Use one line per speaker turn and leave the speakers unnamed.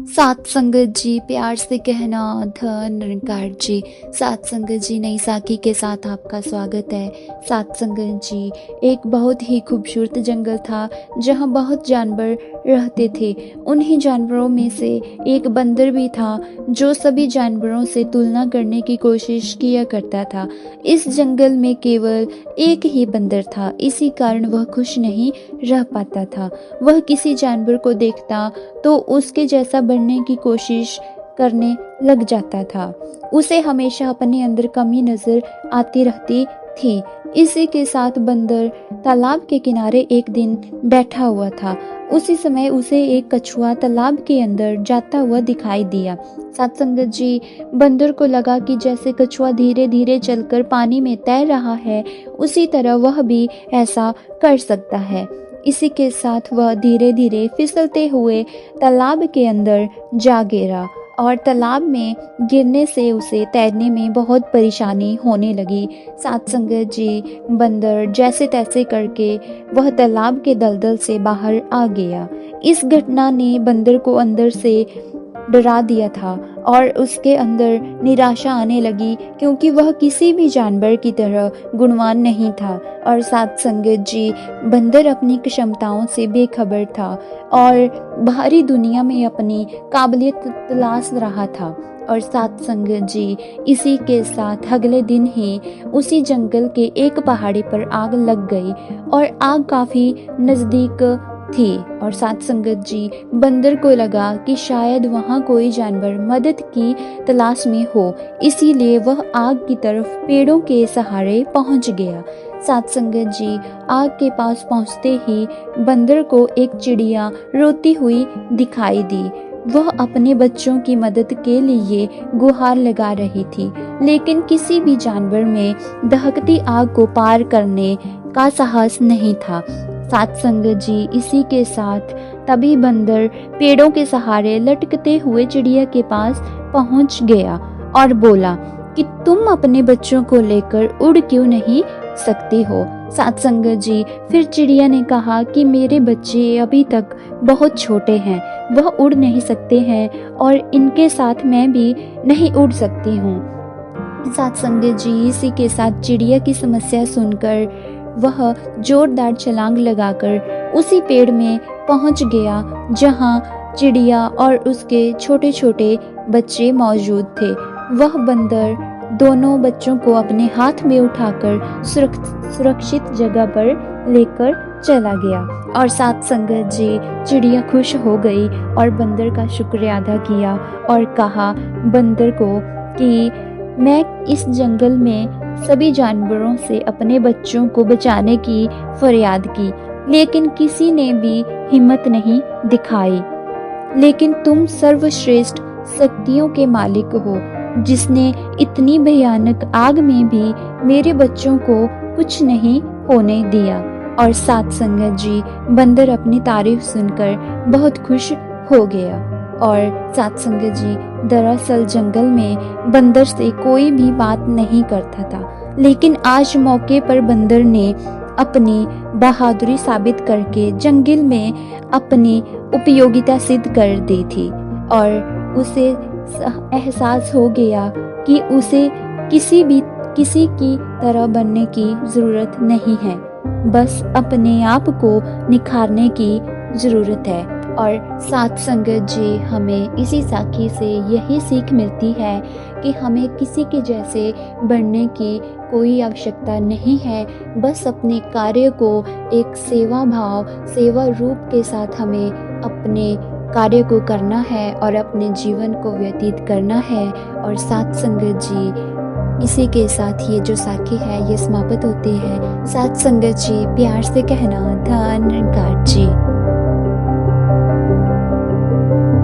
सात संगत जी, प्यार से कहना धन निरंकार जी। सात संगत जी, नई साखी के साथ आपका स्वागत है। सात संगत जी, एक बहुत ही खूबसूरत जंगल था जहाँ बहुत जानवर रहते थे। उन्हीं जानवरों में से एक बंदर भी था जो सभी जानवरों से तुलना करने की कोशिश किया करता था। इस जंगल में केवल एक ही बंदर था, इसी कारण वह खुश नहीं रह पाता था। वह किसी जानवर को देखता तो उसके जैसा बनने की कोशिश करने लग जाता था। उसे हमेशा अपने अंदर कमी नजर आती रहती थी। इसी के साथ बंदर तालाब के किनारे एक दिन बैठा हुआ था। उसी समय उसे एक कछुआ तालाब के अंदर जाता हुआ दिखाई दिया। सत्संगत जी, बंदर को लगा कि जैसे कछुआ धीरे धीरे चलकर पानी में तैर रहा है, उसी तरह वह भी ऐसा कर सकता है। इसी के साथ वह धीरे धीरे फिसलते हुए तालाब के अंदर जा गिरा और तालाब में गिरने से उसे तैरने में बहुत परेशानी होने लगी। सत्संगत जी, बंदर जैसे तैसे करके वह तालाब के दलदल से बाहर आ गया। इस घटना ने बंदर को अंदर से डरा दिया था और उसके अंदर निराशा आने लगी, क्योंकि वह किसी भी जानवर की तरह गुणवान नहीं था। और साथ संगत जी, बंदर अपनी क्षमताओं से बेखबर था और बाहरी दुनिया में अपनी काबिलियत तलाश रहा था। और साथ संगत जी, इसी के साथ अगले दिन ही उसी जंगल के एक पहाड़ी पर आग लग गई और आग काफी नजदीक थी। और साथ संगत जी, बंदर को लगा कि शायद वहाँ कोई जानवर मदद की तलाश में हो, इसीलिए वह आग की तरफ पेड़ों के सहारे पहुँच गया। साथ संगत जी, आग के पास पहुँचते ही बंदर को एक चिड़िया रोती हुई दिखाई दी। वह अपने बच्चों की मदद के लिए गुहार लगा रही थी, लेकिन किसी भी जानवर में दहकती आग को पार करने का साहस नहीं था। साथ संगत जी, इसी के साथ तभी बंदर पेड़ों के सहारे लटकते हुए चिड़िया के पास पहुंच गया और बोला कि तुम अपने बच्चों को लेकर उड़ क्यों नहीं सकती हो। साथ संगत जी, फिर चिड़िया ने कहा कि मेरे बच्चे अभी तक बहुत छोटे हैं, वह उड़ नहीं सकते हैं और इनके साथ मैं भी नहीं उड़ सकती हूँ। साथ संगत जी, इसी के साथ चिड़िया की समस्या सुनकर वह जोरदार छलांग लगाकर उसी पेड़ में पहुंच गया जहां चिड़िया और उसके छोटे छोटे बच्चे मौजूद थे। वह बंदर दोनों बच्चों को अपने हाथ में उठाकर सुरक्षित जगह पर लेकर चला गया। और साथ संगत जी, चिड़िया खुश हो गई और बंदर का शुक्रिया अदा किया और कहा बंदर को कि मैं इस जंगल में सभी जानवरों से अपने बच्चों को बचाने की फरियाद की, लेकिन किसी ने भी हिम्मत नहीं दिखाई। लेकिन तुम सर्वश्रेष्ठ शक्तियों के मालिक हो, जिसने इतनी भयानक आग में भी मेरे बच्चों को कुछ नहीं होने दिया। और साथ संगत जी, बंदर अपनी तारीफ सुनकर बहुत खुश हो गया। और साथ संगत जी, दरअसल जंगल में बंदर से कोई भी बात नहीं करता था, लेकिन आज मौके पर बंदर ने अपनी बहादुरी साबित करके जंगल में अपनी उपयोगिता सिद्ध कर दी थी। और उसे एहसास हो गया कि उसे किसी की तरह बनने की जरूरत नहीं है, बस अपने आप को निखारने की जरूरत है। और साथ संगत जी, हमें इसी साखी से यही सीख मिलती है कि हमें किसी के जैसे बनने की कोई आवश्यकता नहीं है, बस अपने कार्य को एक सेवा भाव, सेवा रूप के साथ हमें अपने कार्य को करना है और अपने जीवन को व्यतीत करना है। और साथ संगत जी, इसी के साथ ये जो साखी है ये समाप्त होती है। साथ संगत जी, प्यार से कहना धन निरंकार जी।